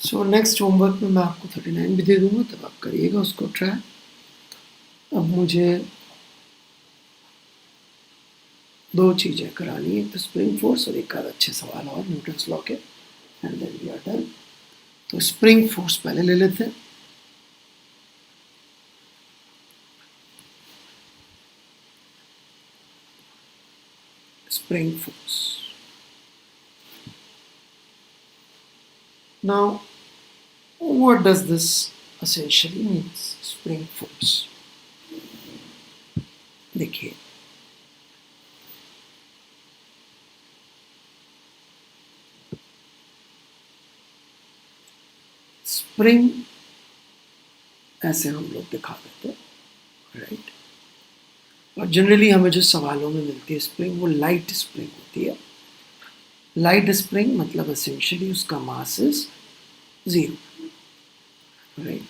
So next homework में मैं आपको 39 भी दे दूंगा, तब आप करिएगा उसको ट्राई। अब मुझे दो चीज़ें करानी है, एक तो स्प्रिंग फोर्स और एक आध अच्छे सवाल और न्यूटन्स लॉ के, and then we are done. तो स्प्रिंग फोर्स पहले ले लेते हैं। Spring force. Now what does this essentially means, spring force? देखिए, स्प्रिंग ऐसे हम लोग दिखा देते हैं, राइट। और जनरली हमें जो सवालों में मिलती है स्प्रिंग, वो लाइट स्प्रिंग होती है। लाइट स्प्रिंग मतलब एसेंशियली उसका मास इज 0, राइट।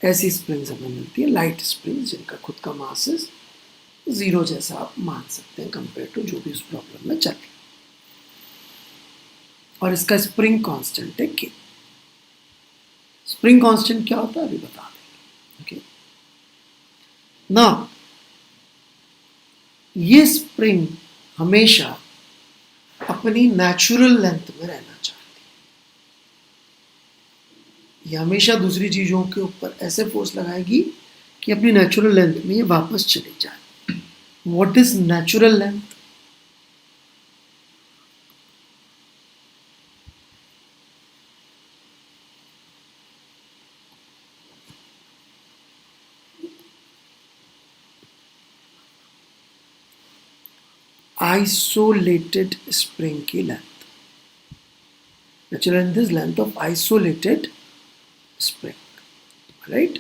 ऐसी स्प्रिंग्स हमें मिलती है लाइट स्प्रिंग्स, जिनका खुद का मास इज 0 जैसा आप मान सकते हैं कंपेयर टू जो भी उस प्रॉब्लम में चल रही है। और इसका स्प्रिंग कांस्टेंट है के। स्प्रिंग कांस्टेंट क्या होता है अभी बता देंगे, ओके। ना ये स्प्रिंग हमेशा अपनी नेचुरल लेंथ में रहना चाहती है। ये हमेशा दूसरी चीजों के ऊपर ऐसे फोर्स लगाएगी कि अपनी नेचुरल लेंथ में ये वापस चली जाए। What is natural length? Isolated spring की length. Natural length is length of isolated spring, right.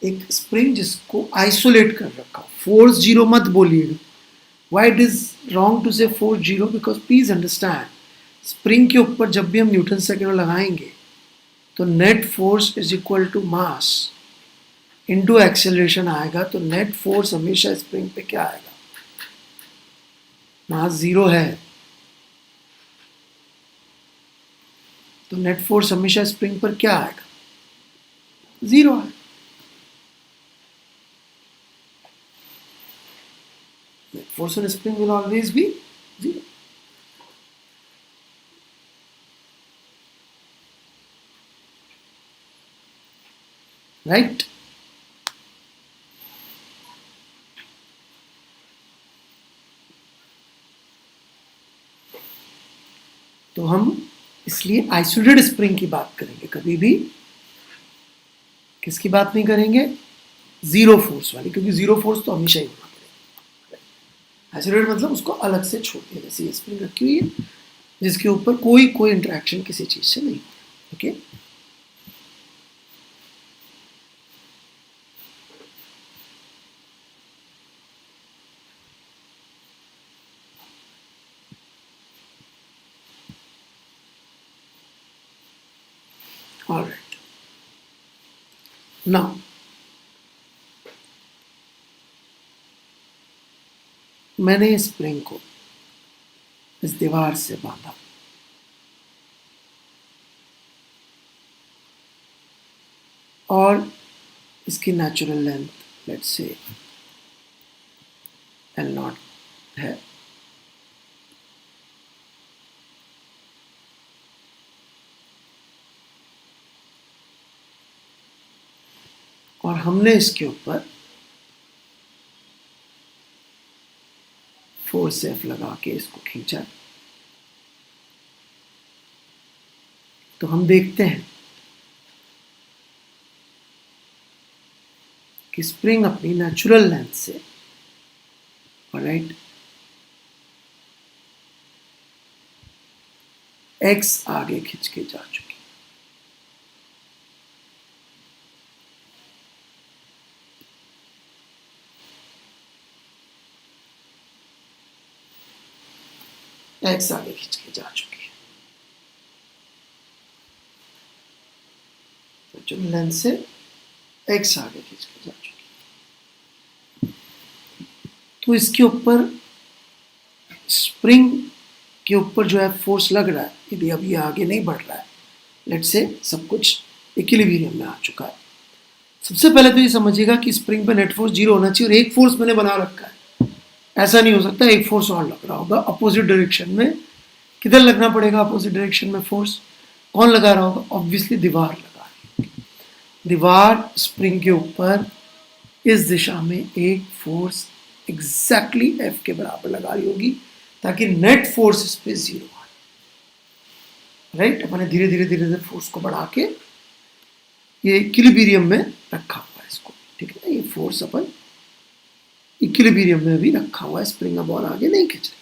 एक स्प्रिंग जिसको आइसोलेट कर रखा, फोर्स 0 मत बोलिएगा। Why it is wrong to say force 0? Because please understand, spring के ऊपर जब भी हम न्यूटन सेकेंड लगाएंगे तो net force is equal to mass into acceleration आएगा। तो नेट फोर्स हमेशा स्प्रिंग पे क्या आएगा? मास 0 है तो नेट फोर्स हमेशा स्प्रिंग पर क्या आएगा? 0 है। Net force on spring will always be 0, right. तो हम इसलिए आइसोलेटेड स्प्रिंग की बात करेंगे, कभी भी किसकी बात नहीं करेंगे? 0 फोर्स वाली, क्योंकि 0 फोर्स तो हमेशा ही होना पड़ेगा। आइसोलेटेड मतलब उसको अलग से छोड़ दिया, जैसे ये स्प्रिंग रखी हुई है जिसके ऊपर कोई इंटरेक्शन किसी चीज से नहीं होता, ओके। ऑलराइट, नाउ मैंने इस स्प्रिंग को इस दीवार से बांधा और इसकी natural length let's say L0 है। और हमने इसके ऊपर फोर्स F लगा के इसको खींचा। तो हम देखते हैं कि स्प्रिंग अपनी नेचुरल लेंथ से, ऑलराइट, x आगे खींच के जा चुकी। x आगे खींच के जा चुकी है। नेचुरल लेंथ से x आगे खींच के जा चुकी है। तो इसके ऊपर स्प्रिंग के ऊपर जो है फोर्स लग रहा है, यदि अब ये आगे नहीं बढ़ रहा है लेट्स से सब कुछ इक्विलिब्रियम में आ चुका है। सबसे पहले तो ये समझिएगा कि स्प्रिंग पे नेट फोर्स 0 होना चाहिए और एक फोर्स मैंने बना रखा है, ऐसा नहीं हो सकता एक फोर्स और लग रहा होगा अपोजिट डायरेक्शन में। किधर लगना पड़ेगा अपोजिट डायरेक्शन में फोर्स? कौन लगा रहा होगा? ऑब्वियसली दीवार लगा रही होगी। दीवार स्प्रिंग के ऊपर इस दिशा में एक फोर्स एग्जैक्टली F के बराबर लगा रही होगी ताकि नेट फोर्स इस पे 0 आए। राइट, अपने धीरे धीरे धीरे धीरे फोर्स को बढ़ा के ये इक्विलिब्रियम में रखा हुआ है इसको, ठीक है ना। ये फोर्स अपन इक्विलिब्रियम में भी रखा हुआ है, स्प्रिंग अब और आगे नहीं खींच रही।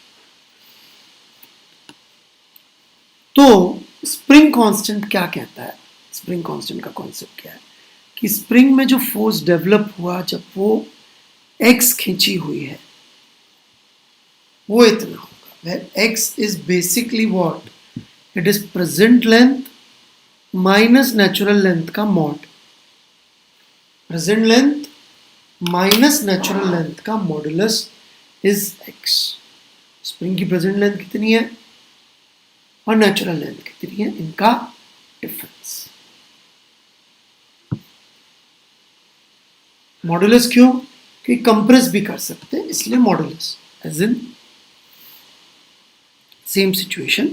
तो स्प्रिंग कांस्टेंट क्या कहता है? स्प्रिंग कांस्टेंट का कॉन्सेप्ट क्या है कि स्प्रिंग में जो फोर्स डेवलप हुआ जब वो एक्स खींची हुई है वो इतना होगा। X is basically what? It is present length minus natural length का mod. Present length minus natural length का मॉडुलस इज एक्स। स्प्रिंग की प्रेजेंट लेंथ कितनी है और नेचुरल लेंथ कितनी है, इनका डिफरेंस। मॉडुलस क्यों? कि कंप्रेस भी कर सकते हैं इसलिए modulus, as in same situation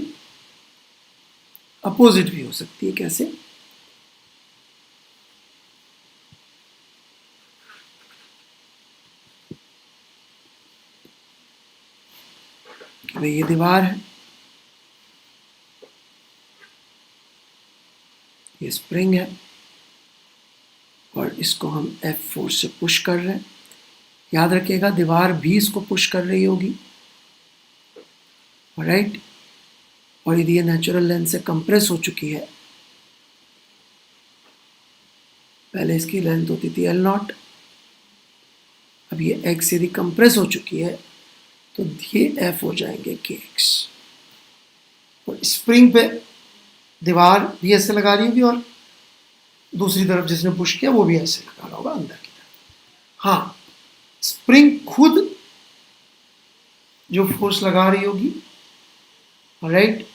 opposite भी हो सकती है। कैसे? भाई ये दीवार है, ये स्प्रिंग है और इसको हम F फोर्स से पुश कर रहे हैं। याद रखिएगा दीवार भी इसको पुश कर रही होगी, राइट। और यदि ये नेचुरल लेंथ से कंप्रेस हो चुकी है, पहले इसकी लेंथ होती थी L0, अब ये x यदि कंप्रेस हो चुकी है तो ये F हो जाएंगे kx। और स्प्रिंग पे दीवार भी ऐसे लगा रही होगी और दूसरी तरफ जिसने पुश किया वो भी ऐसे लगा रहा होगा अंदर की तरफ। हाँ, स्प्रिंग खुद जो फोर्स लगा रही होगी, राइट,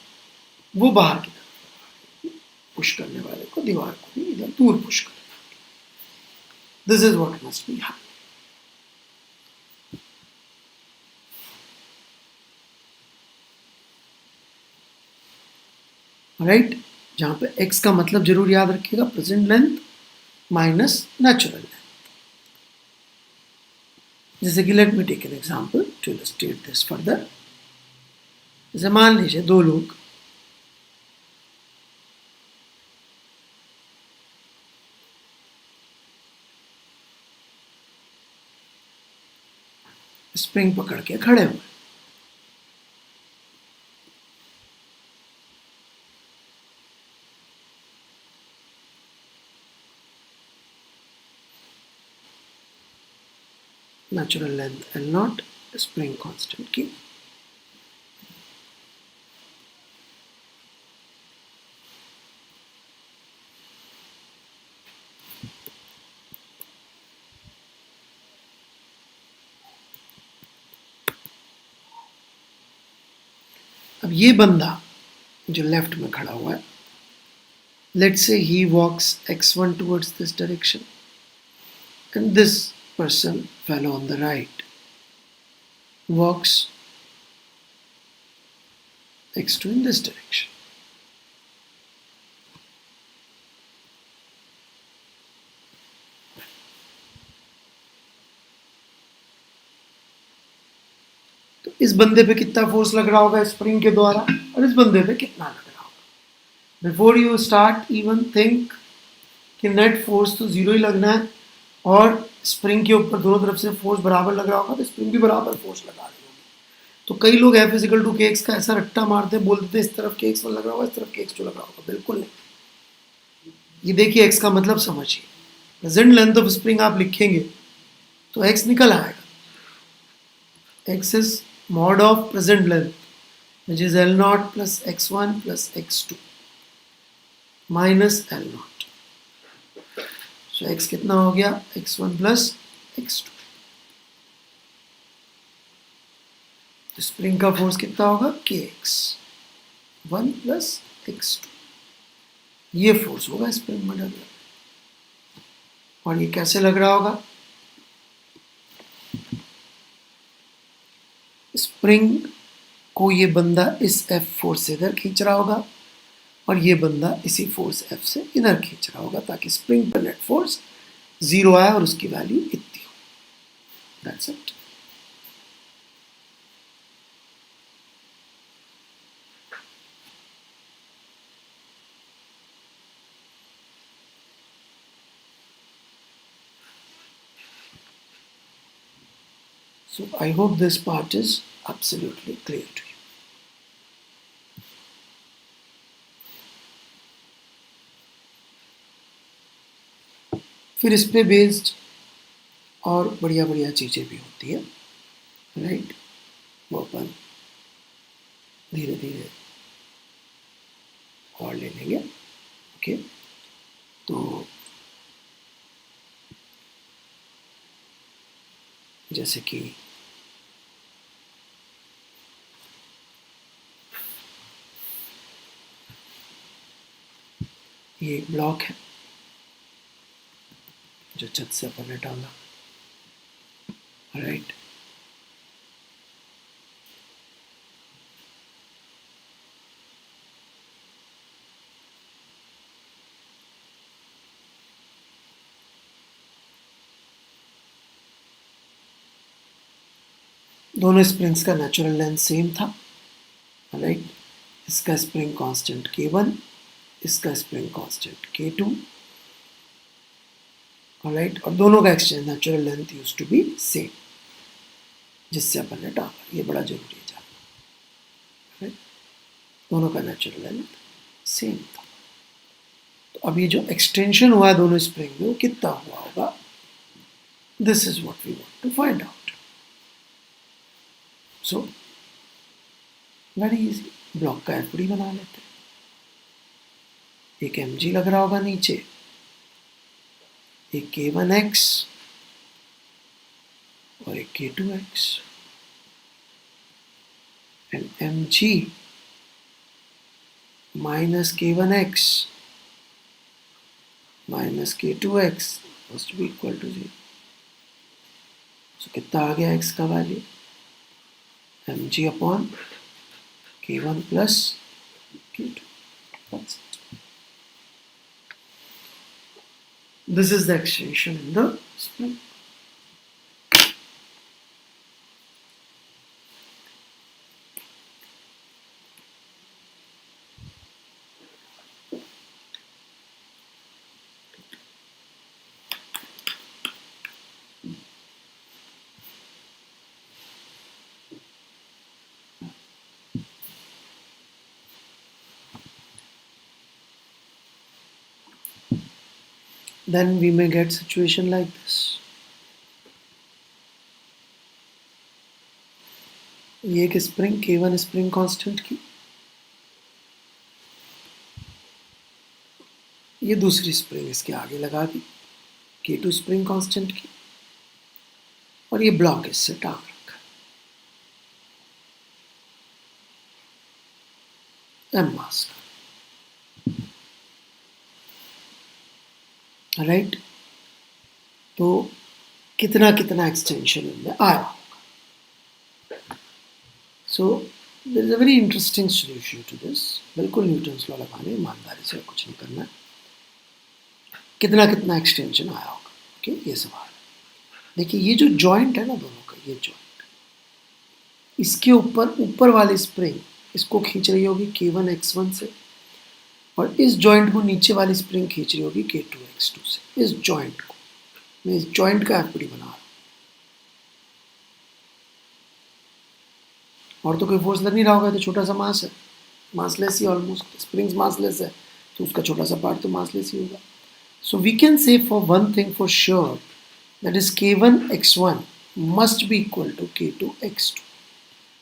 वो बाहर की तरफ पुश करने वाले को, दीवार को भी इधर दूर पुश कर। This is what must be happening. Right, जहां पे x का मतलब जरूर याद रखिएगा, present length minus natural length. जैसे कि let me take an example to illustrate this further. जैसे मान लीजिए दो लोग स्प्रिंग पकड़ के खड़े हुए, natural length L0, spring constant की। अब ये बंदा जो लेफ्ट में खड़ा हुआ है, let's say he walks x1 towards this direction and this person, fellow on the right, walks x2 in this direction. तो इस बंदे पे कितना फोर्स लग रहा होगा स्प्रिंग के द्वारा और इस बंदे पे कितना लग रहा होगा? Before you start even think कि नेट फोर्स तो 0 ही लगना है और स्प्रिंग के ऊपर दोनों तरफ से फोर्स बराबर लग रहा होगा, तो स्प्रिंग भी बराबर फोर्स लगा रही होगी। तो कई लोग F इजिकल टू kx का ऐसा रट्टा मारते हैं, बोल देते हैं इस तरफ kx1 लग रहा होगा, इस तरफ kx2 लग रहा होगा। बिल्कुल नहीं। ये देखिए x का मतलब समझिए। प्रेजेंट लेंथ ऑफ स्प्रिंग आप लिखेंगे तो x निकल आएगा। x is mod of present length which is L0 plus x1 plus x2 minus L0. So x कितना हो गया? x1 plus x2। तो स्प्रिंग का फोर्स कितना होगा? kx 1 plus x2। ये फोर्स होगा स्प्रिंग में डल, और ये कैसे लग रहा होगा, स्प्रिंग को ये बंदा इस F फोर्स से इधर खींच रहा होगा और ये बंदा इसी फोर्स F से इधर खींच रहा होगा ताकि स्प्रिंग पर नेट फोर्स 0 आए और उसकी वैल्यू इतनी हो। That's it. So I hope this part is absolutely clear to you. फिर इस पे बेस्ड और बढ़िया बढ़िया चीज़ें भी होती है, राइट, वो अपन धीरे धीरे और ले लेंगे। ओके, तो जैसे कि ये एक ब्लॉक है जो छत से अपन ने डाला, राइट, दोनों स्प्रिंग्स का नेचुरल लेंथ सेम था, राइट, इसका स्प्रिंग कांस्टेंट K1, इसका स्प्रिंग कांस्टेंट K2, राइट, और दोनों का exchange natural length use to be same, जिससे अपन ने डाला, ये बड़ा जरूरी है जानना, राइट, दोनों का नेचुरल लेंथ सेम था। तो अब ये जो एक्सटेंशन हुआ है दोनों स्प्रिंग में वो कितना हुआ होगा, this is what we want to find out. So very easy, block का एफडी बना लेते हैं। एक mg लग रहा होगा नीचे, एक K1x और एक K2x, and mg minus K1x minus K2x must be equal to 0। So कितना आ गया x का value, mg upon K1 plus K2। That's it. This is the extension in the spring. Then we may get situation like this. ये एक spring K1 spring constant की, ये दूसरी spring इसके आगे लगा दी K2 स्प्रिंग कांस्टेंट की, और ये ब्लॉक इससे टांग रखा m मास का, राइट। तो कितना कितना एक्सटेंशन इनमें आया होगा। So there is a very interesting solution to this, बिल्कुल न्यूटन्स लॉ लगाने, ईमानदारी से कुछ नहीं करना है। कितना कितना एक्सटेंशन आया होगा, ओके, ये सवाल। देखिए ये जो जॉइंट है ना दोनों का, ये जॉइंट, इसके ऊपर ऊपर वाली स्प्रिंग इसको खींच रही होगी K1 x1 से, और इस जॉइंट को नीचे वाली स्प्रिंग खींच रही होगी K2 x2 से। इस जॉइंट को मैं इस जॉइंट का एफडी बना रहा हूँ, और तो कोई फोर्स लग नहीं रहा होगा, तो छोटा सा मास है, मासलेस ही ऑलमोस्ट, स्प्रिंग्स मासलेस है, तो उसका छोटा सा पार्ट तो मासलेस ही होगा। So we can say for one thing for sure, that is K1 x1 must be equal to K2 x2।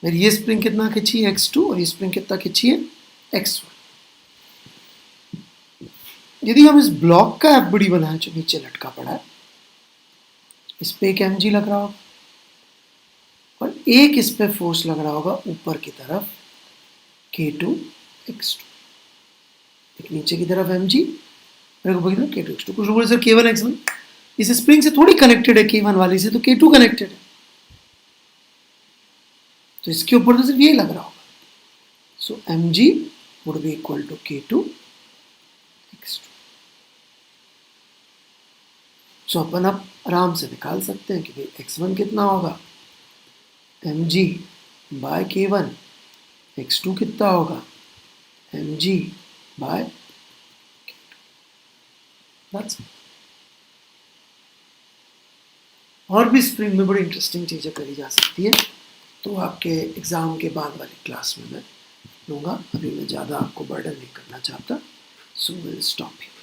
मेरी ये स्प्रिंग कितना खींची है x2, और ये स्प्रिंग कितना खींची है x1। यदि हम इस ब्लॉक का एफबीडी बनाए जो नीचे लटका पड़ा है, इस पे एक mg लग रहा होगा और एक इस पे फोर्स लग रहा होगा ऊपर की तरफ K2 x2, एक नीचे की तरफ एम जी, मेरे को के टू एक्स टू। कुछ लोग बोले सर के वन एक्स वन, इस स्प्रिंग से थोड़ी कनेक्टेड है के वन वाली से, तो के टू कनेक्टेड है, तो इसके ऊपर तो सिर्फ ये लग रहा होगा। So m g would be equal to k two x two. So अपन अब आराम से निकाल सकते हैं कि भाई एक्स वन कितना होगा, एम जी बाय के वन, एक्स टू कितना होगा, एम जी बाय, और भी स्प्रिंग में बड़ी इंटरेस्टिंग चीज़ें करी जा सकती है, तो आपके एग्ज़ाम के बाद वाली क्लास में मैं लूँगा। अभी मैं ज़्यादा आपको बर्डन नहीं करना चाहता, सो विल स्टॉप हियर।